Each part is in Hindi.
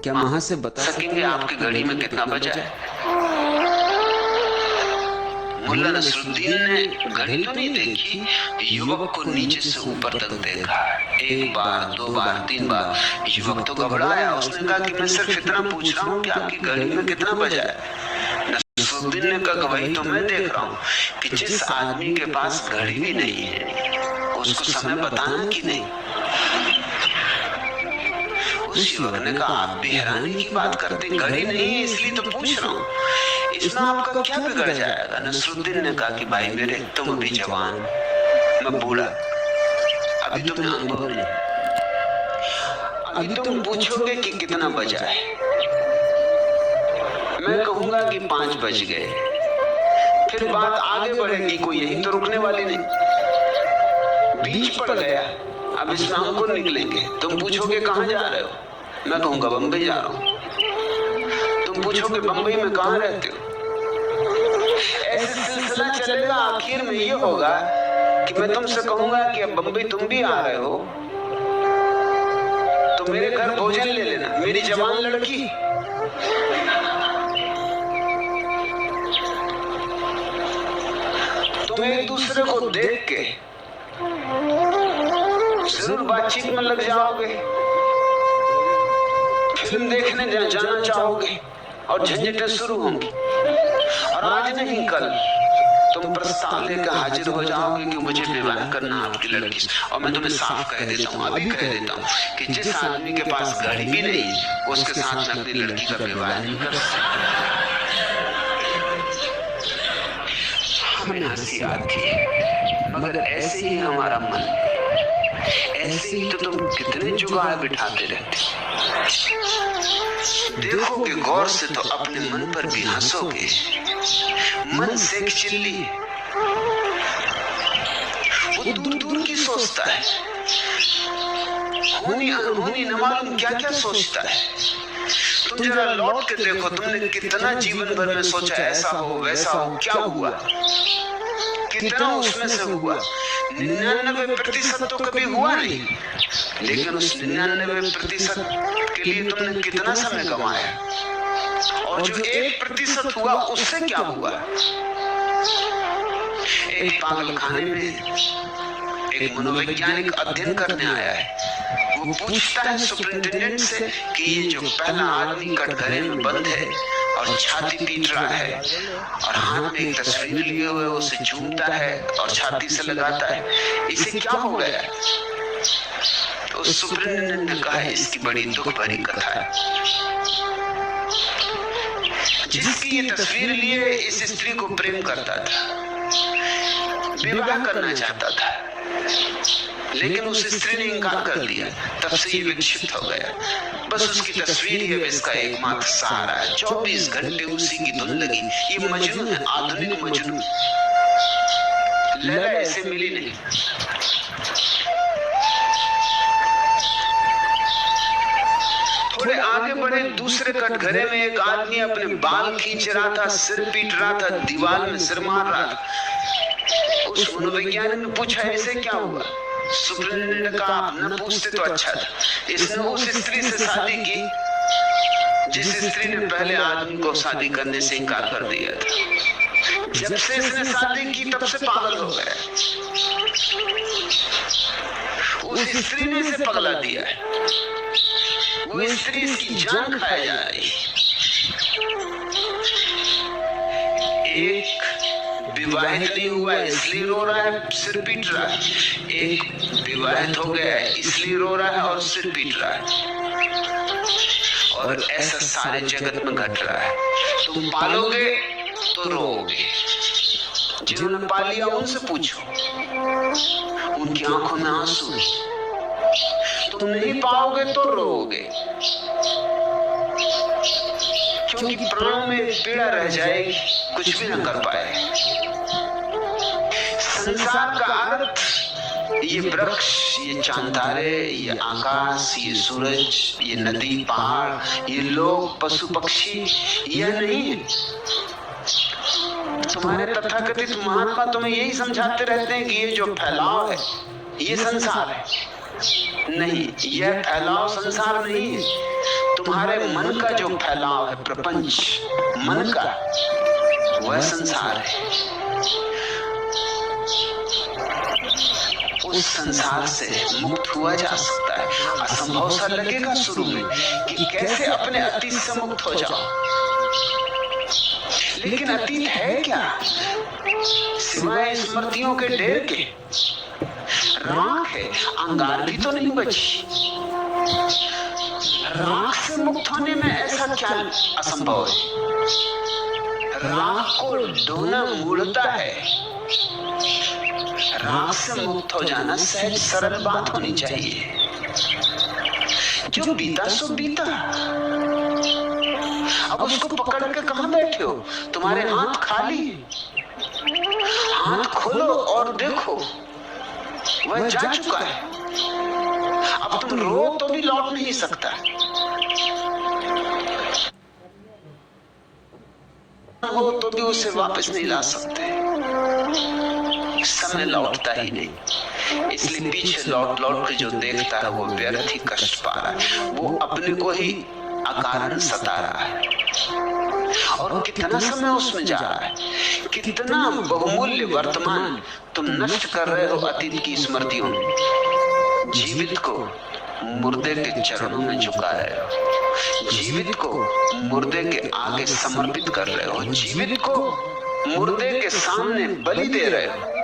क्या वहां से बता सकेंगे आपकी घड़ी में कितना बचा है? मुल्ला नसरुद्दीन ने घड़ी तो नहीं देखी, युवक को नीचे से ऊपर तक देखा। एक बार, दो बार, तीन बार। युवक तो घबराया। उसने कहा कि मैं सिर्फ इतना पूछ रहा हूँ कि आपकी घड़ी में कितना बजा है। नसरुद्दीन ने कहा वही तो मैं देख रहा हूँ कि जिस आदमी के पास घड़ी भी नहीं है उसको समय बताना कि नहीं। उस युवक ने कहा आप भी हैरानी की बात करते, घड़ी नहीं है इसलिए तो पूछ रहा हूँ, इसमें आपका क्या बिगड़ जाएगा? नसरुद्दीन ने कहा कि भाई मेरे, तुम अभी जवान, मैं बूढ़ा, अभी तुम अनुभव नहीं। अभी तुम पूछोगे कि कितना बजा है, मैं कहूंगा कि 5 बज गए, फिर बात आगे बढ़ेगी, कोई यही तो रुकने वाली नहीं। बीच पड़ गया, अब इसमें अंकुर निकलेंगे। तुम पूछोगे कहाँ जा रहे हो, मैं कहूंगा बंबई जा रहा हूं। तुम पूछोगे बंबई में कहाँ रहते हो। ऐसे सिलसिला चलेगा, आखिर में ये होगा कि मैं तुमसे कहूंगा कि अब बंबई तुम भी आ रहे हो तो मेरे घर भोजन ले लेना, मेरी जवान लड़की। तुम एक दूसरे को देख के जरूर बातचीत में लग जाओगे, फिल्म देखने जाना चाहोगे और झंझटें शुरू होंगी। और आज नहीं कल तुम प्रस्ताव लेकर हाजिर हो जाओगे कि मुझे विवाह करना आपकी लड़की से। और मैं तुम्हें साफ कह देता हूँ, अभी कह देता हूँ कि जिस आदमी के पास घड़ी भी नहीं उसके साथ मैं अपनी लड़की का विवाह नहीं कर सकता। हमने हंसी आती, मगर ऐसे ही हमारा मन, ऐसे ही तो तुम कितने जुगाड़ बिठाते रहते। देखोगे गौर से तो अपने मन पर भी हंसोगे। मन से एक चिल्ली, वो दूर दूर की सोचता है, होनी अनहोनी न मालूम क्या क्या सोचता है। तुम जरा लौट के देखो, तुमने कितना जीवन भर में सोचा ऐसा हो वैसा हो, क्या हुआ, कितना उसमें से हुआ। 99% तो कभी हुआ नहीं, लेकिन उस 99% के लिए तुमने कितना समय गंवाया। और जो 1% हुआ उससे क्या हुआ। एक पागल खाने में एक मनोवैज्ञानिक अध्ययन करने आया है। वो पूछता है सुपरिंटेंडेंट से कि ये जो पहला आदमी कटघरे में बंद है और छाती पीट रहा है और हाथ में एक तस्वीर लिए हुए उसे चूमता है और छाती से लगाता है, इसे क्या हो गया। तो उस सुपरिंटेंडेंट ने कहा इसकी बड़ी दुख भरी कथा है। जिसकी ये तस्वीर लिए इस स्त्री को प्रेम करता था, विवाह करना चाहता था, लेकिन उस स्त्री ने इनकार कर दिया। तब से ये विक्षिप्त हो गया। बस उसकी तस्वीर ही अब इसका एकमात्र सहारा है। 24 घंटे उसी की धुन लगी। ये मजनू है, आधुनिक मजनू। लैला ऐसे मिली नहीं। थोड़े आगे बढ़े, दूसरे कटघरे में एक आदमी अपने बाल खींच रहा था, सिर पीट रहा था, दीवार में सिर मार रहा था। उस मनोवैज्ञानिक ने पूछा इसे क्या हुआ। सुपरिंटेंडेंट ने कहा आप न पूछते तो अच्छा था। इसने उस स्त्री से शादी की जिस स्त्री ने पहले आदमी को शादी करने से इनकार कर दिया था। जब से इसने शादी की तब से पागल हो गया। उस स्त्री ने इसे पगला दिया है। वो स्त्री इसकी जान खाए जा रही। एक विवाहित नहीं हुआ इसलिए रो रहा है, सिर पीट रहा है। एक विवाहित हो गया है इसलिए रो रहा है और सिर पीट रहा है। और ऐसा सारे जगत में घट रहा है। तुम पालोगे तो रोओगे। जिन्होंने पा लिया उनसे पूछो, उनकी आंखों में आंसू। तुम नहीं पाओगे तो रोओगे, क्योंकि प्राणों में पीड़ा रह जाएगी, कुछ भी न कर पाए। संसार का अर्थ ये वृक्ष, ये चांतारे, ये आकाश, ये सूरज, ये नदी, पहाड़, ये लोग, पशु पक्षी, यह नहीं है। तुम्हारे तथाकथित महात्मा तुम्हें यही समझाते रहते हैं कि ये जो फैलाव है ये संसार है। नहीं, यह फैलाव संसार नहीं है। तुम्हारे मन का जो फैलाव है, प्रपंच मन का, वह संसार है। उस संसार से मुक्त हुआ जा सकता है। असंभव सा लगेगा शुरू में कि कैसे अपने अतीत से मुक्त हो जाओ, लेकिन अतीत है क्या सिवाय स्मृतियों के ढेर के? राख है, अंगार भी तो नहीं बची। राख से मुक्त होने में ऐसा क्या असंभव है? राख को ढोना मूढ़ता है। राख से मुक्त हो जाना सहज सरल बात होनी चाहिए। जो बीता सो बीता, अब उसको पकड़ के कहां बैठे हो? तुम्हारे हाथ खाली, हाथ खोलो और देखो, वह जा चुका है। अब तुम रो तो भी लौट नहीं सकता, हो तो भी उसे वापस नहीं ला सकते। समय लौटता ही नहीं, इसलिए पीछे लौट लौट के जो देखता है वो व्यर्थ ही कष्ट पा रहा है। वो अपने को ही अकारण सता रहा है। और कितना समय उसमें जा रहा है, कितना बहुमूल्य वर्तमान तुम नष्ट कर रहे हो अतीत की स्मृतियों में। जीवित को मुर्दे के चरणों में झुका रहे हो, जीवित को मुर्दे के आगे समर्पित कर रहे हो, जीवित को मुर्दे के सामने बलि दे रहे हो।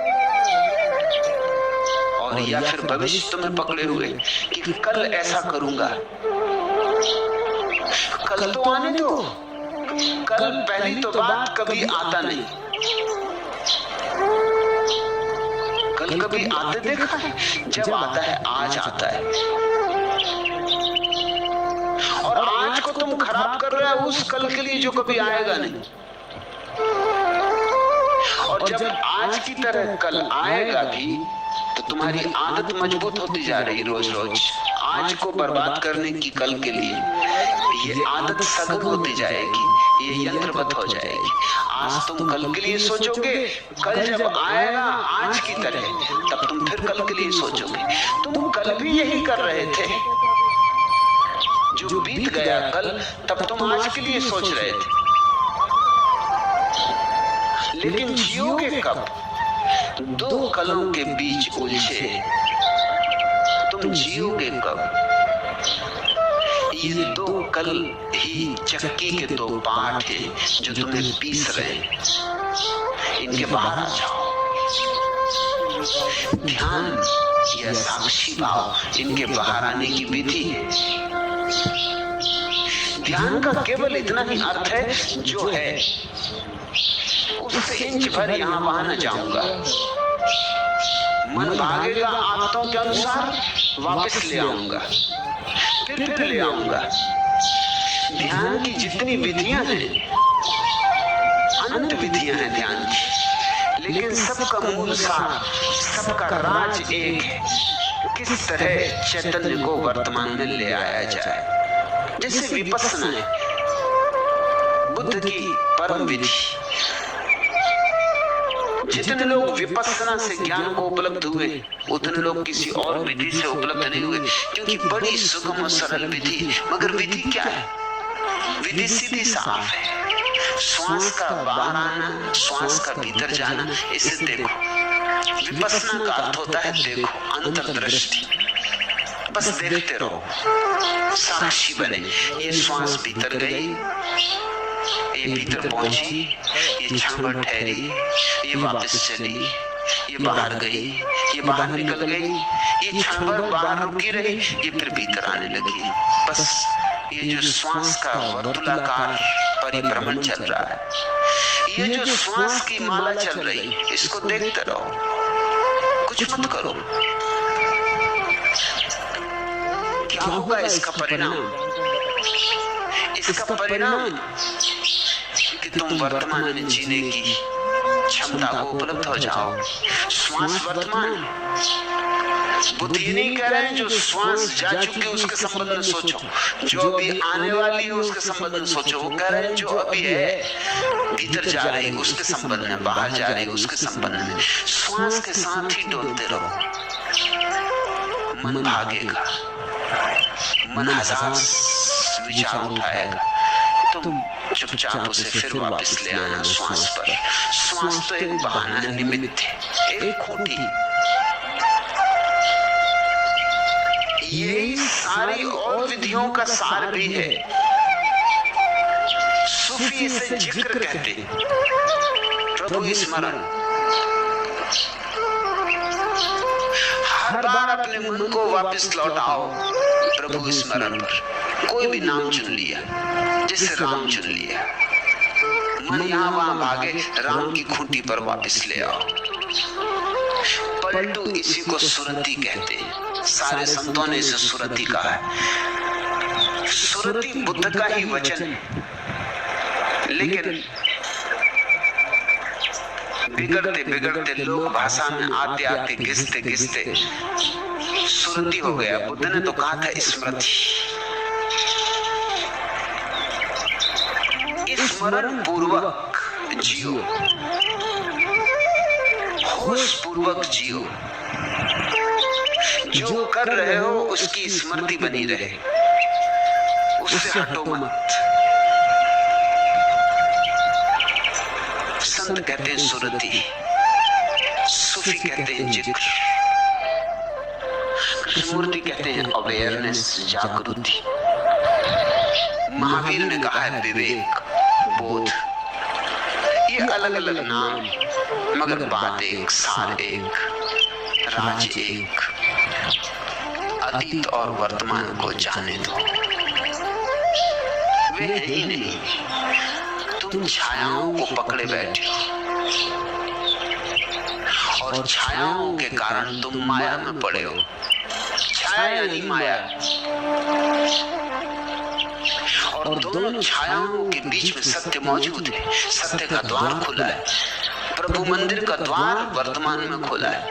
और या फिर भविष्य तुम्हें पकड़े हुए कि कल ऐसा करूंगा। कल तो आने दो, कल पहली तो बात कभी आता नहीं। कल कभी आते देखा है? जब आता है आज आता है, और आज को तुम खराब कर रहे हो उस कल के लिए जो कभी आएगा नहीं। और जब आज की तरह कल आएगा भी तो तुम्हारी आदत मजबूत होती जा रही रोज रोज, आज को बर्बाद करने की कल के लिए। ये आदत सघन होती जाएगी, ये यंत्रवत हो जाएगी। आज तुम कल के लिए सोचोगे, कल जब आएगा आज की तरह तब तुम फिर कल के लिए सोचोगे। तुम कल भी यही कर रहे थे, जो बीत गया कल तब तुम आज के लिए सोच रहे थे। लेकिन जियोगे कब? दो कलों के बीच उलझे तुम जियोगे कब? ये दो कल ही चक्की के दो पार्ट हैं जो तुम्हें पीस रहे हैं। इनके बाहर आ जाओ। ध्यान या साक्षी भाव इनके बाहर आने की विधि है। ध्यान का केवल इतना ही अर्थ है जो है, उससे इंच भर यहां वहां न जाऊंगा। मन भागेगा आदतों के अनुसार, वापस ले आऊंगा, फिर ले आऊंगा। ध्यान की जितनी विधियां हैं, अनंत विधियां हैं ध्यान की, लेकिन सबका मूल सार, सबका राज एक है। किस तरह चैतन्य को वर्तमान में ले आया जाए। जैसे विपस्सना है, बुद्ध की परम विधि। जितने लोग विपस्सना से ज्ञान को उपलब्ध हुए, उतने लोग किसी और विधि से उपलब्ध नहीं हुए, क्योंकि बड़ी सुगम और सरल विधि। मगर विधि क्या है? विधि सीधी साफ है। श्वास का बाहर आना, श्वास का भीतर जाना, इसे देखो। विपस्सना का अर्थ होता है देखो, अंतर्दृष्टि। बस देखते रहो, साक्षी बने। ये श्वास भीतर गई, ये भीतर पहुंची, ये क्षण भर ठहरी, ये वापस चली, ये बाहर गई, ये बाहर निकल गई, ये क्षण भर बाहर रुकी रही, ये फिर भीतर आने लगी। बस ये जो श्वास का वर्तुलाकार परिभ्रमण चल रहा है, ये जो श्वास की माला चल रही, इसको देखते रहो, कुछ मत करो। क्या होगा इसका परिणाम? इसका परिणाम कि तुम वर्तमान में जीने की क्षमता को उपलब्ध हो जाओ। श्वास वर्तमान। बुद्ध ये नहीं कह रहे हैं जो श्वास जा चुकी है उसके संबंध में सोचो, जो अभी आने वाली है उसके संबंध में सोचो। वो कह रहे हैं जो अभी है, भीतर जा रही है उसके संबंध में, बाहर जा रही है उसके संबंध में। श्वास के साथ ही डोलते रहो। मन भागेगा, मन हजार विचार उठाएगा, तुम चुपचाप उसे फिर वापस ले आना श्वास पर। श्वास तो एक बहाना, निमित्त है, एक खूंटी। यही सारी और विधियों का सार भी है। सूफी इसे जिक्र कहते, प्रभु स्मरण। हर बार अपने मन को वापस लौटाओ प्रभु स्मरण पर। कोई भी नाम चुन लिया, जैसे राम चुन लिया, मन यहां वहां भागे, राम की खूंटी पर वापस ले आओ। पलटू इसी को सुरति कहते हैं। सारे संतों ने इसे सुरति कहा है। सुरति बुद्ध का ही वचन है, लेकिन बिगड़ते बिगड़ते लोक भाषा में आते आते घिसते घिसते सुरति हो गया। बुद्ध ने तो कहा था स्मृति। स्मरण पूर्वक जियो, होश पूर्वक जियो। जो कर रहे हो उसकी स्मृति बनी रहे, उससे हटो मत। संत कहते हैं सुरति, सूफी कहते हैं जिक्र, कृष्णमूर्ति कहते हैं अवेयरनेस, जागृति। महावीर ने कहा है विवेक, बोध। ये अलग अलग नाम, मगर बात एक, सार एक, राज एक। अतीत और वर्तमान को जाने दो, वे है ही नहीं। तुम छायाओं को पकड़े बैठे हो, और छायाओं के कारण तुम माया में पड़े हो। छाया यानी माया, और दोनों छायाओं के बीच में सत्य मौजूद है। सत्य का द्वार खुला है। प्रभु मंदिर का द्वार वर्तमान में खुला है।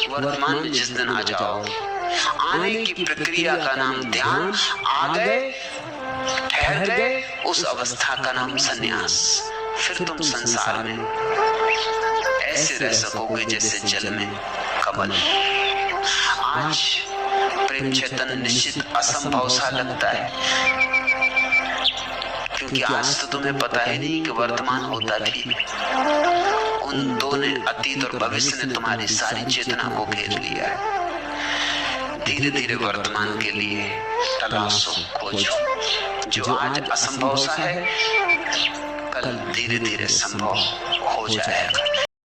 वर्तमान में जिस दिन आ जाओ, आने की प्रक्रिया का नाम ध्यान। आ गए, ठहर गए, उस अवस्था का नाम संन्यास। फिर तुम संसार में ऐसे रह सकोगे जैसे जल में कमल। आज प्रेम चैतन्य निश्चित असंभव सा लगता है, क्योंकि आज तो तुम्हें पता ही नहीं कि वर्तमान होता भी। उन दो ने, अतीत और भविष्य ने, तुम्हारी सारी चेतना को घेर लिया है। धीरे धीरे वर्तमान के लिए तलाशो, खोजो। जो आज असंभव सा है, कल धीरे धीरे संभव हो जाएगा।